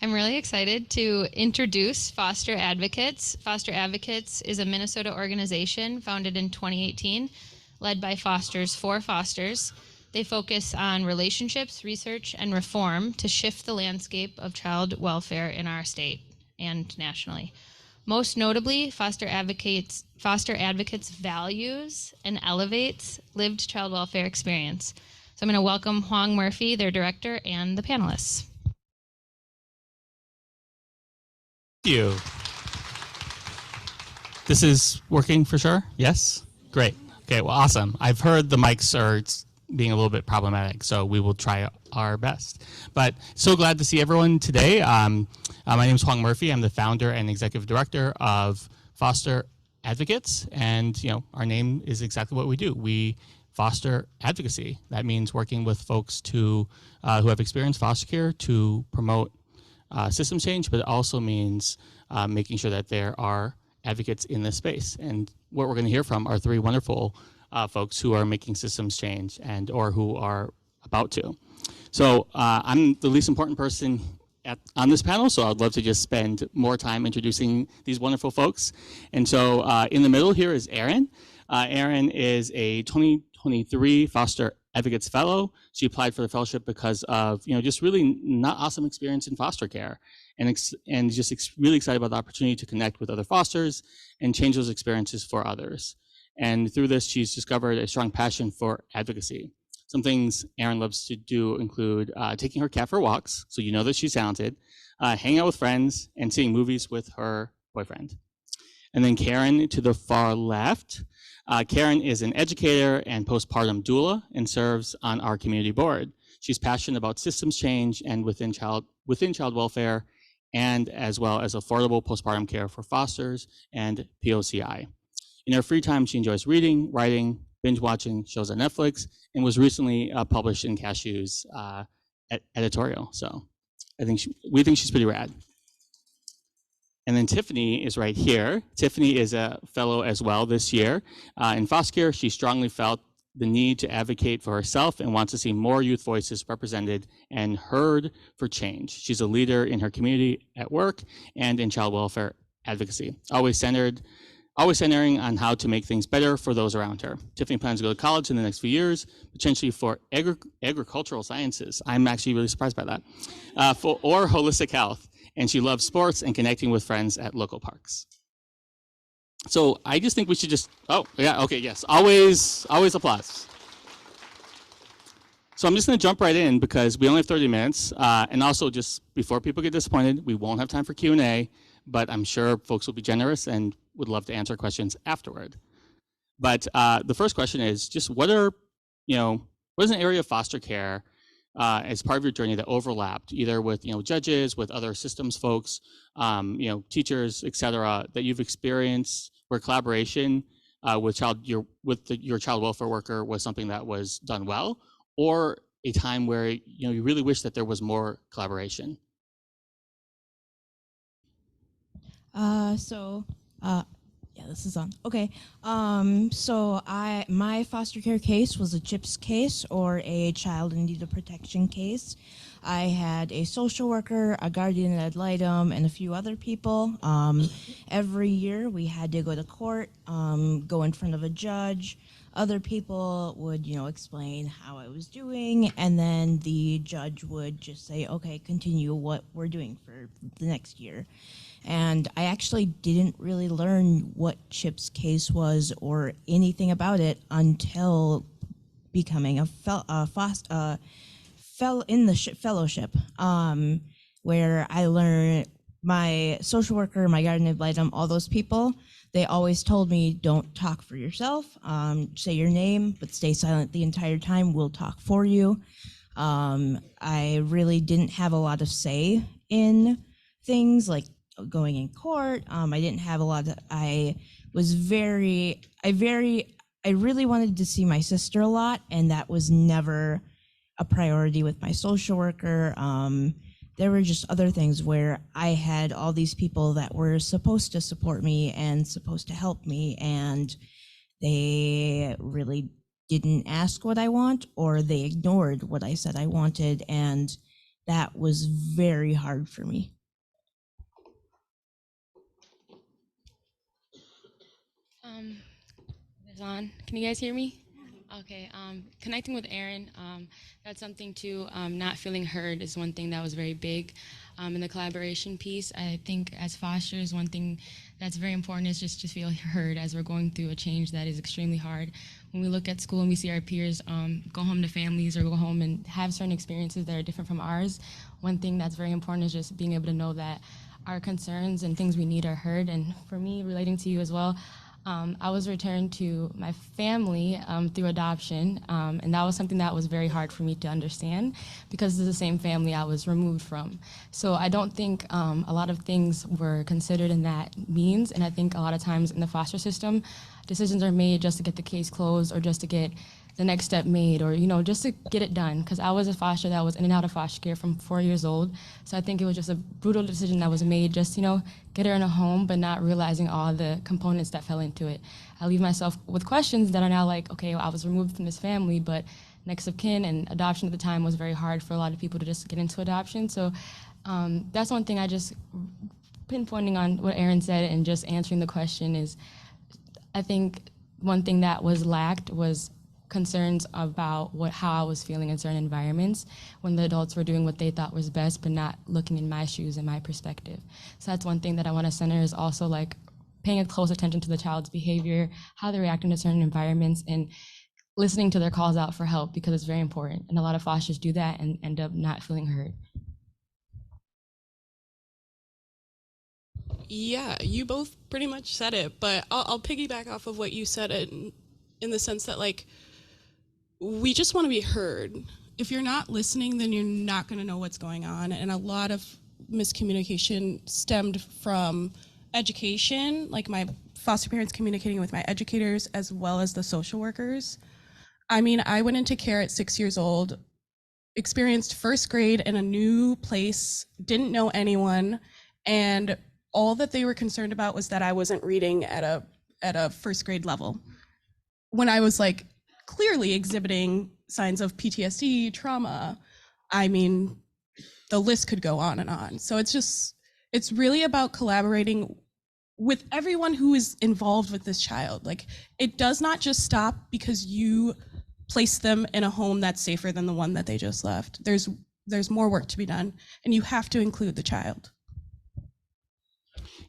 I'm really excited to introduce Foster Advocates. Foster Advocates is a Minnesota organization founded in 2018, led by fosters for fosters. They focus on relationships, research, and reform to shift the landscape of child welfare in our state and nationally. Most notably, Foster Advocates values and elevates lived child welfare experience. So I'm going to welcome Hoang Murphy, their director, and the panelists. Thank you. This is working for sure? Yes? Great. Okay, well, awesome. I've heard the mics are being a little bit problematic, so we will try our best. But so glad to see everyone today. My name is Hoang Murphy. I'm the founder and executive director of Foster Advocates, and our name is exactly what we do. We foster advocacy. That means working with folks who have experienced foster care to promote systems change, but it also means making sure that there are advocates in this space. And what we're going to hear from are three wonderful folks who are making systems change or who are about to. So I'm the least important person on this panel, so I'd love to just spend more time introducing these wonderful folks. And so in the middle here is Erin. Erin is a 2023 Foster Advocates Fellow. She applied for the fellowship because of just really not awesome experience in foster care, and just really excited about the opportunity to connect with other fosters and change those experiences for others. And through this, she's discovered a strong passion for advocacy. Some things Erin loves to do include taking her cat for walks, so you know that she's talented, hanging out with friends, and seeing movies with her boyfriend. And then Karen to the far left. Karen is an educator and postpartum doula and serves on our community board. She's passionate about systems change and within child welfare, and as well as affordable postpartum care for fosters and POCI. In her free time, she enjoys reading, writing, binge watching shows on Netflix, and was recently published in Cashew's editorial. So we think she's pretty rad. And then Tiffany is right here. Tiffany is a fellow as well this year. In foster care, she strongly felt the need to advocate for herself and wants to see more youth voices represented and heard for change. She's a leader in her community at work and in child welfare advocacy, always centering on how to make things better for those around her. Tiffany plans to go to college in the next few years, potentially for agricultural sciences. I'm actually really surprised by that, or holistic health. And she loves sports and connecting with friends at local parks. So I just think we should always applause. So I'm just gonna jump right in because we only have 30 minutes. And also just before people get disappointed, we won't have time for Q&A, but I'm sure folks will be generous and would love to answer questions afterward. But the first question is just what is an area of foster care as part of your journey that overlapped either with judges, with other systems folks, teachers, et cetera, that you've experienced where collaboration with your child welfare worker was something that was done well, or a time where you really wish that there was more collaboration? Yeah, this is on. Okay. So my foster care case was a CHIPS case, or a child in need of protection case. I had a social worker, a guardian ad litem, and a few other people. Every year we had to go to court, go in front of a judge. Other people would, explain how I was doing, and then the judge would just say, okay, continue what we're doing for the next year. And I actually didn't really learn what CHIP's case was or anything about it until becoming a fellowship, where I learned my social worker, my guardian ad litem, all those people, they always told me, don't talk for yourself, say your name, but stay silent the entire time, we'll talk for you. I really didn't have a lot of say in things like going in court. I didn't have a lot of, I really wanted to see my sister a lot, and that was never a priority with my social worker. There were just other things where I had all these people that were supposed to support me and supposed to help me, and they really didn't ask what I want, or they ignored what I said I wanted, and that was very hard for me. Is on. Can you guys hear me? Okay. Connecting with Erin, that's something too. Not feeling heard is one thing that was very big. In the collaboration piece, I think as fosters, one thing that's very important is just to feel heard as we're going through a change that is extremely hard. When we look at school and we see our peers go home to families or go home and have certain experiences that are different from ours, one thing that's very important is just being able to know that our concerns and things we need are heard. And for me, relating to you as well, I was returned to my family through adoption, and that was something that was very hard for me to understand because it's the same family I was removed from. So I don't think a lot of things were considered in that means, and I think a lot of times in the foster system, decisions are made just to get the case closed or just to get the next step made, or just to get it done, because I was a foster that was in and out of foster care from 4 years old. So I think it was just a brutal decision that was made, just get her in a home, but not realizing all the components that fell into it. I leave myself with questions that are now like, okay, well, I was removed from this family, but next of kin and adoption at the time was very hard for a lot of people to just get into adoption. So that's one thing I just pinpointing on what Erin said and just answering the question is, I think one thing that was lacked was concerns about how I was feeling in certain environments when the adults were doing what they thought was best, but not looking in my shoes and my perspective. So that's one thing that I want to center is also like paying a close attention to the child's behavior, how they're reacting to certain environments, and listening to their calls out for help, because it's very important. And a lot of fosters do that and end up not feeling heard. Yeah, you both pretty much said it, but I'll piggyback off of what you said in the sense that, like, we just want to be heard. If you're not listening, then you're not going to know what's going on. And a lot of miscommunication stemmed from education, like my foster parents communicating with my educators as well as the social workers. I mean, I went into care at 6 years old, experienced first grade in a new place, didn't know anyone, and all that they were concerned about was that I wasn't reading at a first grade level, when I was like clearly exhibiting signs of PTSD, trauma. I mean, the list could go on and on. So it's really about collaborating with everyone who is involved with this child. Like, it does not just stop because you place them in a home that's safer than the one that they just left. There's more work to be done, and you have to include the child.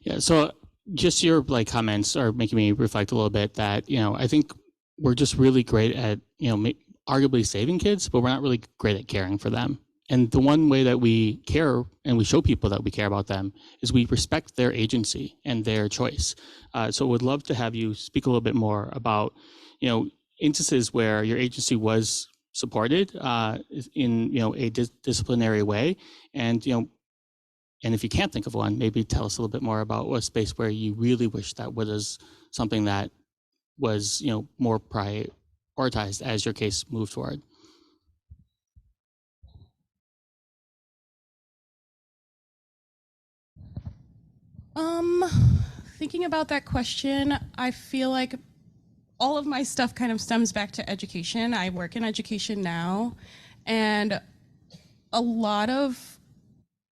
Yeah, so just your comments are making me reflect a little bit that, I think we're just really great at, arguably saving kids, but we're not really great at caring for them. And the one way that we care and we show people that we care about them is we respect their agency and their choice. So would love to have you speak a little bit more about, instances where your agency was supported in, a disciplinary way. And, and if you can't think of one, maybe tell us a little bit more about a space where you really wish that was something that was, more prioritized as your case moved forward. Thinking about that question, I feel like all of my stuff kind of stems back to education. I work in education now, and a lot of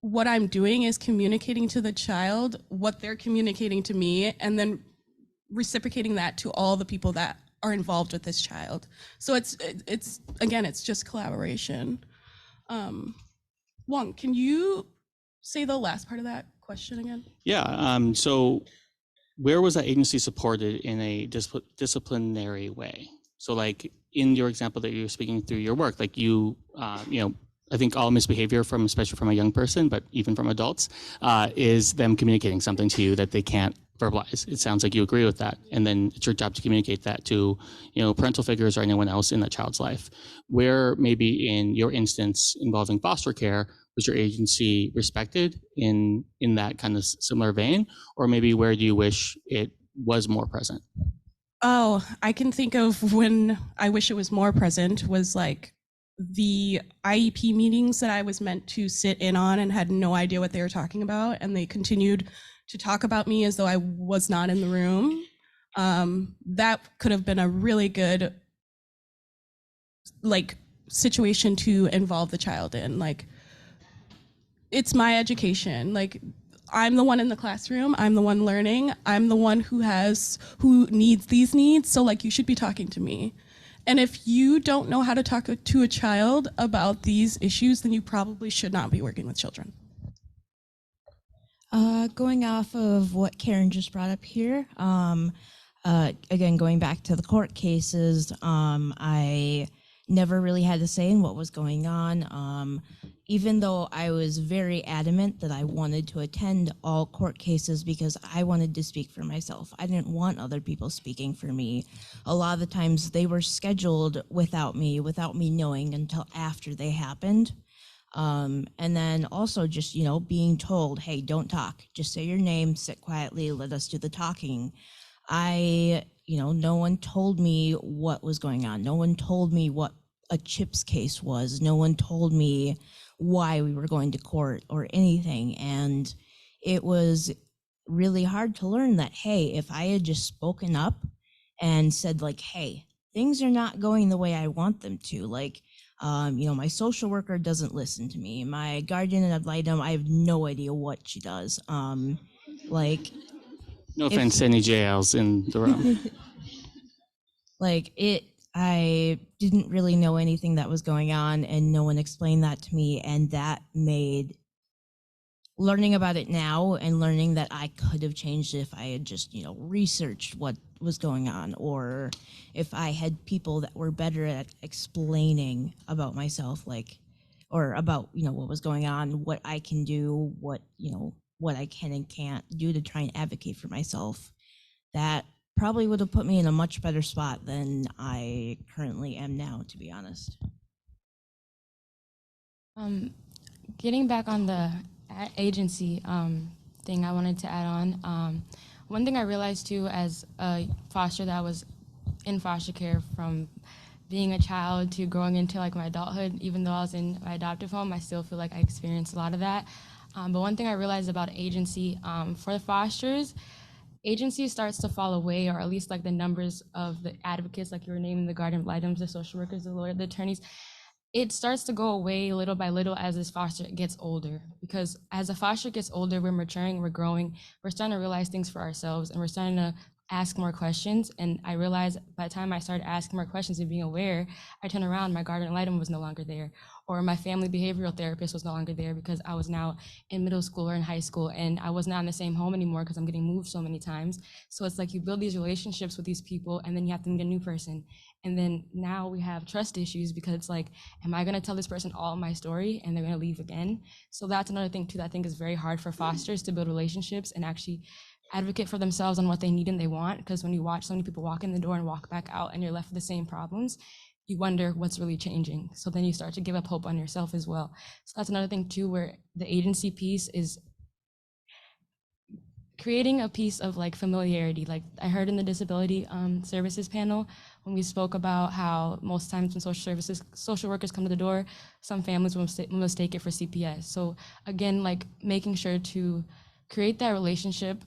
what I'm doing is communicating to the child what they're communicating to me, and then reciprocating that to all the people that are involved with this child. So it's again, it's just collaboration. Hoang, can you say the last part of that question again? Yeah, so where was that agency supported in a disciplinary way? So like in your example that you're speaking through your work, like I think all misbehavior especially from a young person, but even from adults, is them communicating something to you that they can't verbalize. It sounds like you agree with that. And then it's your job to communicate that to, parental figures or anyone else in that child's life. Where maybe in your instance involving foster care, was your agency respected in that kind of similar vein? Or maybe where do you wish it was more present? Oh, I can think of when I wish it was more present was like the IEP meetings that I was meant to sit in on and had no idea what they were talking about. And they continued to talk about me as though I was not in the room. That could have been a really good situation to involve the child in. Like, it's my education. Like, I'm the one in the classroom, I'm the one learning, I'm the one who needs these needs, so like you should be talking to me. And if you don't know how to talk to a child about these issues, then you probably should not be working with children. Going off of what Karen just brought up here, again, going back to the court cases, I never really had a say in what was going on. Even though I was very adamant that I wanted to attend all court cases because I wanted to speak for myself. I didn't want other people speaking for me. A lot of the times they were scheduled without me knowing until after they happened. And then also just, being told, hey, don't talk, just say your name, sit quietly, let us do the talking. No one told me what was going on. No one told me what a CHIPS case was. No one told me why we were going to court or anything. And it was really hard to learn that, hey, if I had just spoken up and said like, hey, things are not going the way I want them to, like, my social worker doesn't listen to me. My guardian ad litem, I have no idea what she does. No offense to any JLs in the room. I didn't really know anything that was going on, and no one explained that to me, and that made learning about it now and learning that I could have changed it if I had just, researched what was going on, or if I had people that were better at explaining about myself, or about, what was going on, what I can do, what I can and can't do to try and advocate for myself. That probably would have put me in a much better spot than I currently am now, to be honest. Getting back on the agency thing I wanted to add on, one thing I realized too as a foster that was in foster care from being a child to growing into like my adulthood, even though I was in my adoptive home, I still feel like I experienced a lot of that. But one thing I realized about agency, for the fosters, agency starts to fall away, or at least like the numbers of the advocates, like you were naming the guardian ad litems, the social workers, the lawyer, the attorneys, it starts to go away little by little as this foster gets older. Because as a foster gets older, we're maturing, we're growing, we're starting to realize things for ourselves, and we're starting to ask more questions. And I realized by the time I started asking more questions and being aware, I turned around, my guardian ad litem was no longer there, or my family behavioral therapist was no longer there because I was now in middle school or in high school, and I was not in the same home anymore because I'm getting moved so many times. So it's like you build these relationships with these people, and then you have to meet a new person. And then now we have trust issues because it's like, am I gonna tell this person all my story and they're gonna leave again? So that's another thing too that I think is very hard for fosters to build relationships and actually advocate for themselves on what they need and they want. Because when you watch so many people walk in the door and walk back out and you're left with the same problems, you wonder what's really changing. So then you start to give up hope on yourself as well. So that's another thing too, where the agency piece is creating a piece of like familiarity. Like I heard in the disability services panel, when we spoke about how most times when social workers come to the door, some families will mistake it for CPS. So again, like making sure to create that relationship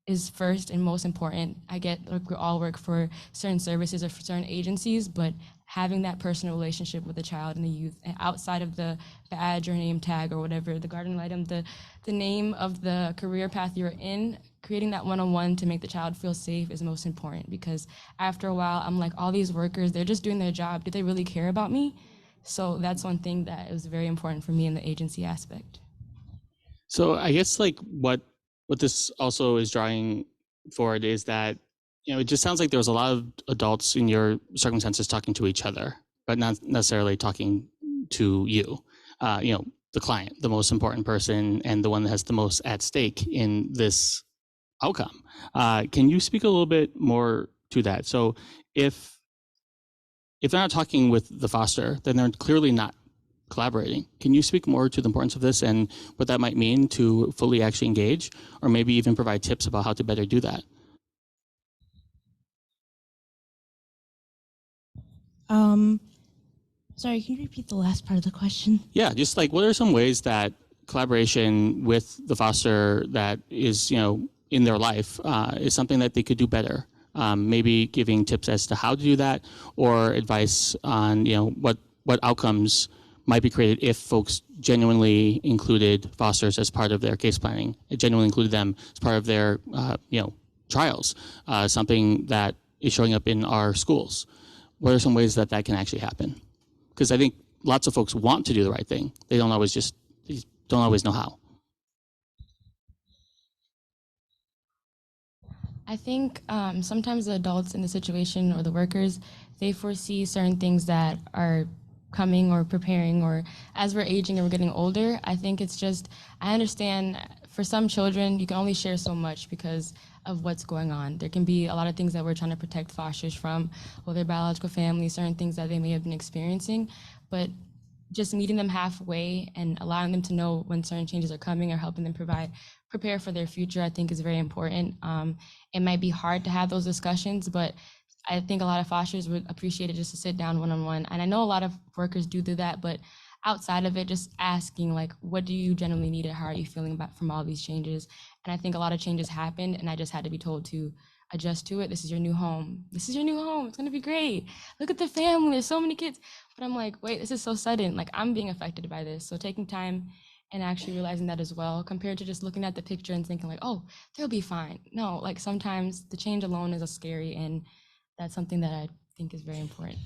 is first and most important. I get like we all work for certain services or for certain agencies, but having that personal relationship with the child and the youth outside of the badge or name tag or whatever, the guardian ad litem, the name of the career path you're in, creating that one-on-one to make the child feel safe is most important. Because after a while, I'm like, all these workers, they're just doing their job. Do they really care about me? So that's one thing that is very important for me in the agency aspect. So I guess like what this also is drawing forward is that, it just sounds like there was a lot of adults in your circumstances talking to each other, but not necessarily talking to you, the client, the most important person and the one that has the most at stake in this outcome. Can you speak a little bit more to that? So if they're not talking with the foster, then they're clearly not collaborating. Can you speak more to the importance of this and what that might mean to fully actually engage, or maybe even provide tips about how to better do that? Sorry, can you repeat the last part of the question? Yeah, just like what are some ways that collaboration with the foster that is, in their life is something that they could do better? Maybe giving tips as to how to do that, or advice on, what outcomes might be created if folks genuinely included fosters as part of their case planning. It genuinely included them as part of their, trials, something that is showing up in our schools. What are some ways that that can actually happen? Because I think lots of folks want to do the right thing. They don't always know how. I think sometimes the adults in the situation or the workers, they foresee certain things that are coming or preparing, or as we're aging and we're getting older. I think it's just, I understand for some children, you can only share so much because of what's going on. There can be a lot of things that we're trying to protect fosters from, or their biological family, certain things that they may have been experiencing, but just meeting them halfway and allowing them to know when certain changes are coming, or helping them prepare for their future, I think is very important. It might be hard to have those discussions, but I think a lot of fosters would appreciate it just to sit down one-on-one. And I know a lot of workers do that, but outside of it, just asking, like, what do you generally need and how are you feeling about from all these changes? And I think a lot of changes happened, and I just had to be told to adjust to it. This is your new home. This is your new home. It's gonna be great. Look at the family, there's so many kids. But I'm like, wait, this is so sudden. Like, I'm being affected by this. So taking time and actually realizing that as well, compared to just looking at the picture and thinking like, oh, they'll be fine. No, like sometimes the change alone is scary, and that's something that I think is very important.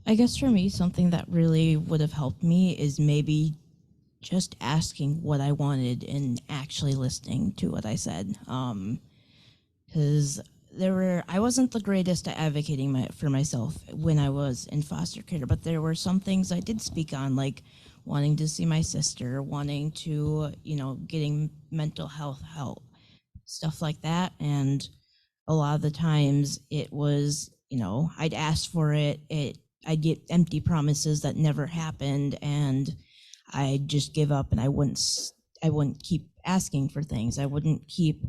I guess for me, something that really would have helped me is maybe just asking what I wanted and actually listening to what I said. Because I wasn't the greatest at advocating for myself when I was in foster care, but there were some things I did speak on, like wanting to see my sister, wanting to, getting mental health help, stuff like that. And a lot of the times it was, I'd ask for it, I'd get empty promises that never happened, and I'd just give up, and I wouldn't keep asking for things. I wouldn't keep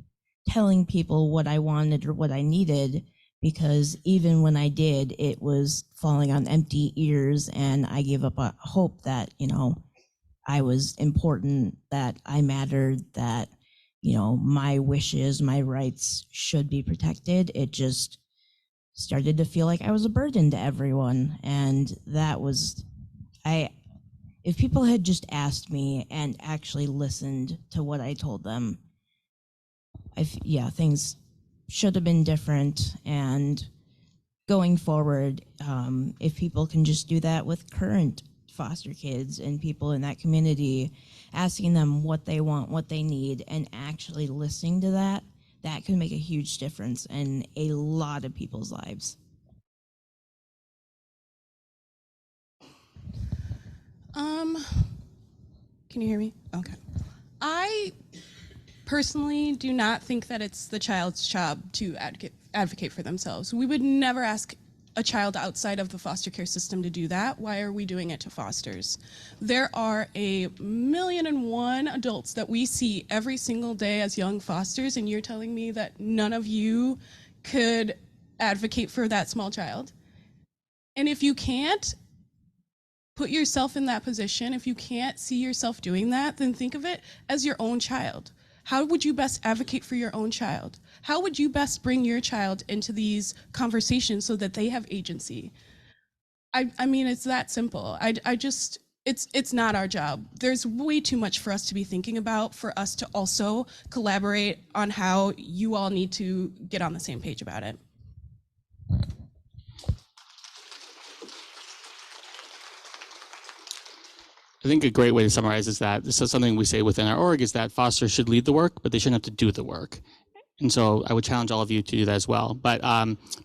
telling people what I wanted or what I needed, because even when I did, it was falling on empty ears, and I gave up hope that, I was important, that I mattered, that, my wishes, my rights should be protected. It just started to feel like I was a burden to everyone. And that was, if people had just asked me and actually listened to what I told them, things should have been different. And going forward, if people can just do that with current foster kids and people in that community, asking them what they want, what they need, and actually listening to that can make a huge difference in a lot of people's lives. Can you hear me? Okay. I personally do not think that it's the child's job to advocate for themselves. We would never ask a child outside of the foster care system to do that. Why are we doing it to fosters? There are 1,000,001 adults that we see every single day as young fosters, and you're telling me that none of you could advocate for that small child? And if you can't put yourself in that position, if you can't see yourself doing that, then think of it as your own child. How would you best advocate for your own child? How would you best bring your child into these conversations so that they have agency? I mean, it's that simple. It's not our job. There's way too much for us to be thinking about, for us to also collaborate on how you all need to get on the same page about it. I think a great way to summarize is that this is something we say within our org, is that fosters should lead the work, but they shouldn't have to do the work. And so I would challenge all of you to do that as well. But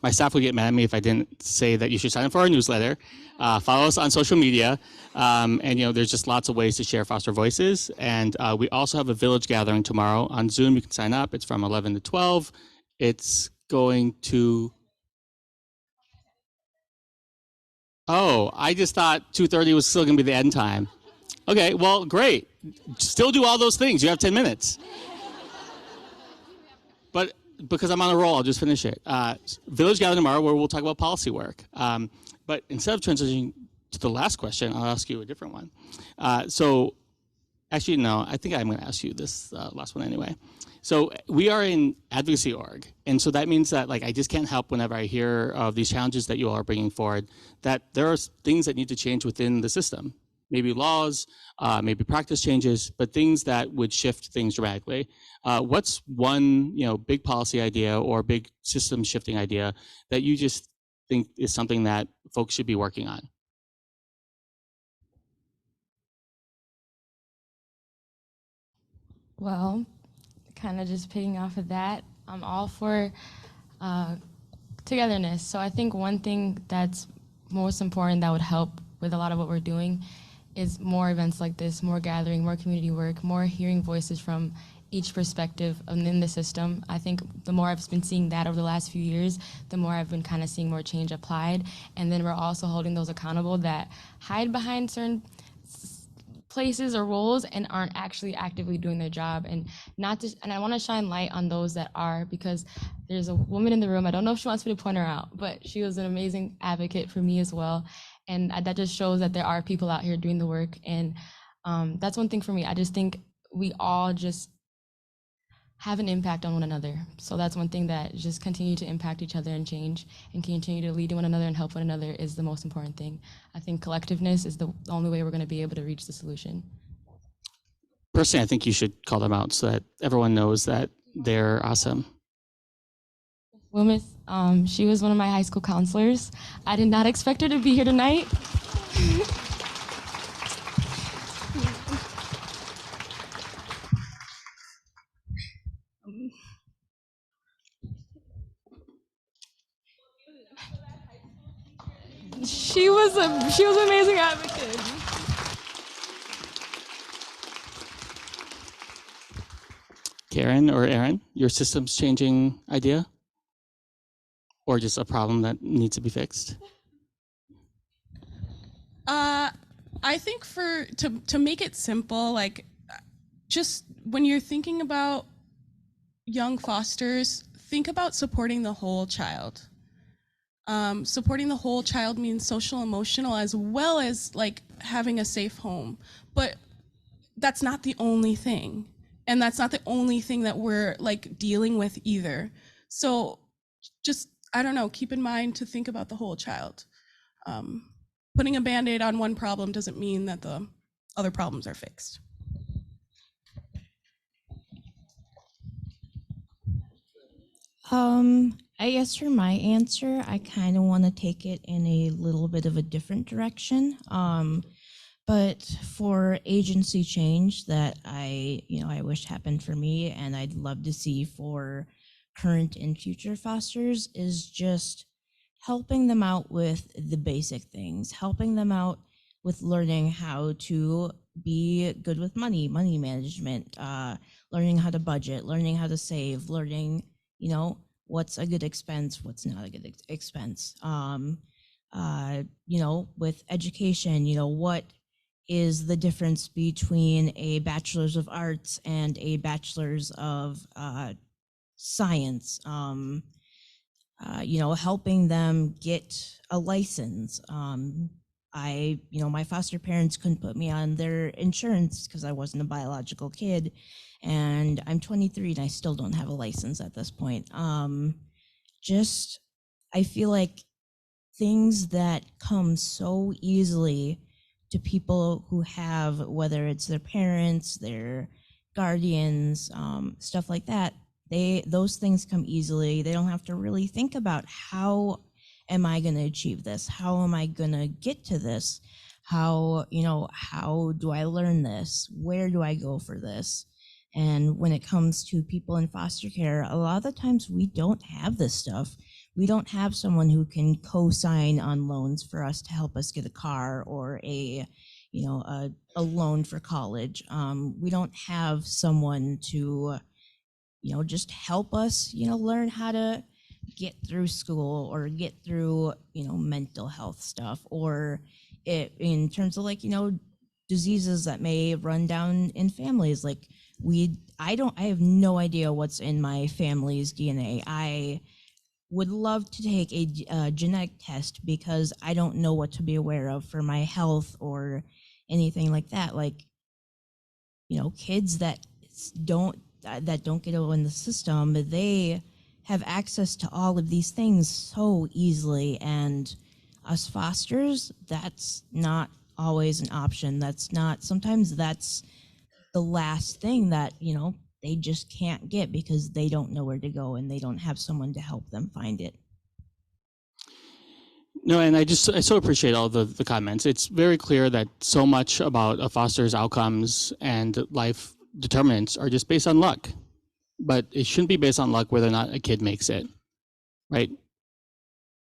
my staff would get mad at me if I didn't say that you should sign up for our newsletter, follow us on social media, and there's just lots of ways to share foster voices. And we also have a village gathering tomorrow on Zoom. You can sign up. It's from 11 to 12. It's going to... Oh, I just thought 2:30 was still going to be the end time. Okay, well, great. Still do all those things. You have 10 minutes. But because I'm on a roll, I'll just finish it. Village gathering tomorrow, where we'll talk about policy work. But instead of transitioning to the last question, I'll ask you a different one. So Actually, no, I think I'm going to ask you this last one anyway. So we are in advocacy org, and so that means that like I just can't help whenever I hear of these challenges that you all are bringing forward, that there are things that need to change within the system. Maybe laws, maybe practice changes, but things that would shift things dramatically. What's one big policy idea or big system shifting idea that you just think is something that folks should be working on? Well, kind of just picking off of that, I'm all for togetherness. So I think one thing that's most important that would help with a lot of what we're doing is more events like this, more gathering, more community work, more hearing voices from each perspective in the system. I think the more I've been seeing that over the last few years, the more I've been kind of seeing more change applied. And then we're also holding those accountable that hide behind certain places or roles and aren't actually actively doing their job. And I want to shine light on those that are, because there's a woman in the room, I don't know if she wants me to point her out, but she was an amazing advocate for me as well. And that just shows that there are people out here doing the work. And that's one thing for me. I just think we all just have an impact on one another. So that's one thing, that just continue to impact each other and change and continue to lead one another and help one another is the most important thing. I think collectiveness is the only way we're going to be able to reach the solution. Personally, I think you should call them out so that everyone knows that they're awesome. Wilmis, she was one of my high school counselors. I did not expect her to be here tonight. She was an amazing advocate. Karen or Erin, your systems changing idea? Or just a problem that needs to be fixed? I think to make it simple, like just when you're thinking about young fosters, think about supporting the whole child. Supporting the whole child means social, emotional, as well as like having a safe home. But that's not the only thing. And that's not the only thing that we're like dealing with either. So just, I don't know, keep in mind to think about the whole child. Putting a Band-Aid on one problem doesn't mean that the other problems are fixed. I guess for my answer, I kind of want to take it in a little bit of a different direction. But for agency change that I wish happened for me, and I'd love to see for current and future fosters, is just helping them out with the basic things, helping them out with learning how to be good with money management, learning how to budget, learning how to save, learning, what's a good expense, what's not a good expense. With education, what is the difference between a bachelor's of arts and a bachelor's of science? Helping them get a license. My foster parents couldn't put me on their insurance because I wasn't a biological kid, and I'm 23 and I still don't have a license at this point. I feel like things that come so easily to people who have, whether it's their parents, their guardians, stuff like that, those things come easily. They don't have to really think about, how am I going to achieve this? How am I going to get to this? How do I learn this? Where do I go for this? And when it comes to people in foster care, a lot of the times we don't have this stuff. We don't have someone who can co-sign on loans for us to help us get a car or a loan for college. We don't have someone to just help us, learn how to get through school or get through, mental health stuff, or in terms of diseases that may run down in families. I have no idea what's in my family's DNA. I would love to take a genetic test because I don't know what to be aware of for my health or anything like that. kids that don't get in the system, they have access to all of these things so easily, and us fosters, that's not always an option. Sometimes that's the last thing that they just can't get because they don't know where to go and they don't have someone to help them find it. No, and I so appreciate all the comments. It's very clear that so much about a foster's outcomes and life determinants are just based on luck. But it shouldn't be based on luck whether or not a kid makes it, right?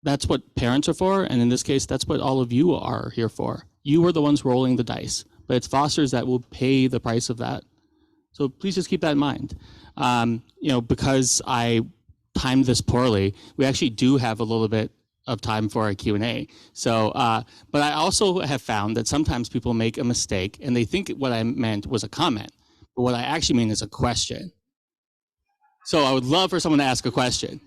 That's what parents are for, and in this case, that's what all of you are here for. You are the ones rolling the dice, but it's fosters that will pay the price of that. So please just keep that in mind. Because I timed this poorly, we actually do have a little bit of time for a Q&A. So, but I also have found that sometimes people make a mistake and they think what I meant was a comment, but what I actually mean is a question. So I would love for someone to ask a question.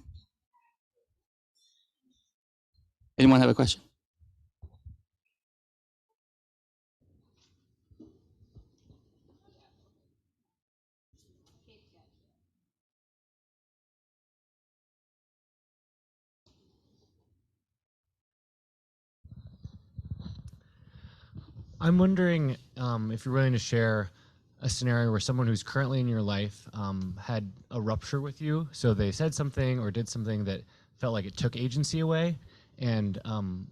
Anyone have a question? I'm wondering if you're willing to share a scenario where someone who's currently in your life had a rupture with you. So they said something or did something that felt like it took agency away. And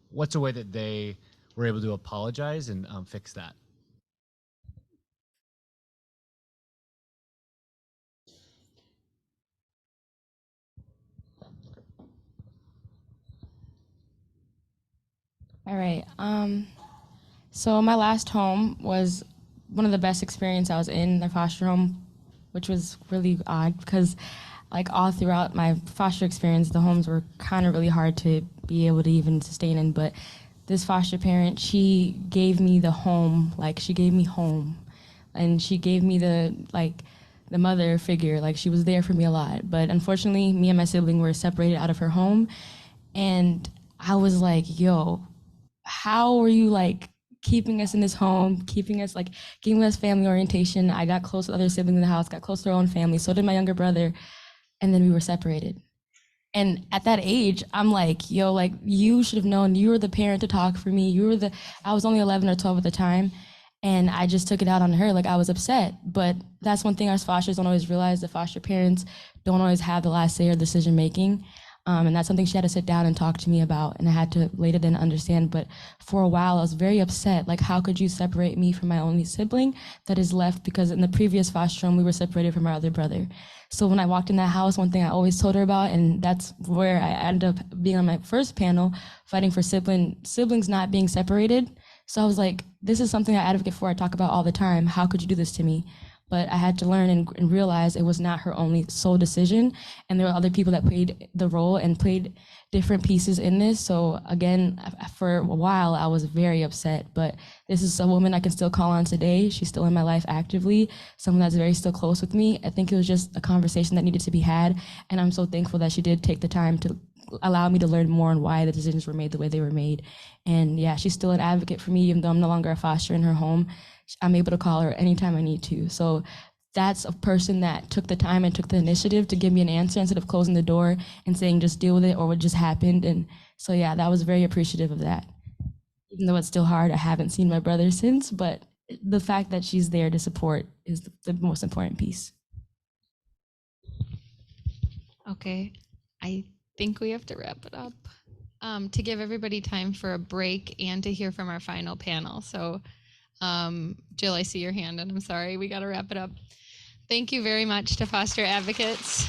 what's a way that they were able to apologize and fix that? All right. So my last home was one of the best experience I was in the foster home, which was really odd because like all throughout my foster experience, the homes were kind of really hard to be able to even sustain in. But this foster parent, she gave me the home, like she gave me home, and she gave me the mother figure, like she was there for me a lot. But unfortunately, me and my sibling were separated out of her home, and I was like, yo, how are you like keeping us in this home, keeping us like giving us family orientation? I got close to other siblings in the house, got close to our own family. So did my younger brother. And then we were separated. And at that age, I'm like, yo, like you should have known, you were the parent to talk for me. I was only 11 or 12 at the time. And I just took it out on her. Like I was upset. But that's one thing us fosters don't always realize. The foster parents don't always have the last say or decision making. And that's something she had to sit down and talk to me about. And I had to later then understand. But for a while, I was very upset. Like, how could you separate me from my only sibling that is left? Because in the previous foster home, we were separated from our other brother. So when I walked in that house, one thing I always told her about, and that's where I ended up being on my first panel, fighting for siblings not being separated. So I was like, this is something I advocate for, I talk about all the time. How could you do this to me? But I had to learn and realize it was not her only sole decision. And there were other people that played the role and played different pieces in this. So again, for a while, I was very upset. But this is a woman I can still call on today. She's still in my life actively, someone that's very still close with me. I think it was just a conversation that needed to be had. And I'm so thankful that she did take the time to allow me to learn more on why the decisions were made the way they were made. And yeah, she's still an advocate for me, even though I'm no longer a foster in her home. I'm able to call her anytime I need to. So that's a person that took the time and took the initiative to give me an answer instead of closing the door and saying, just deal with it or what just happened. And so, yeah, that was very appreciative of that. Even though it's still hard, I haven't seen my brother since, but the fact that she's there to support is the most important piece. Okay, I think we have to wrap it up to give everybody time for a break and to hear from our final panel. So Jill, I see your hand and I'm sorry, we got to wrap it up. Thank you very much to Foster Advocates.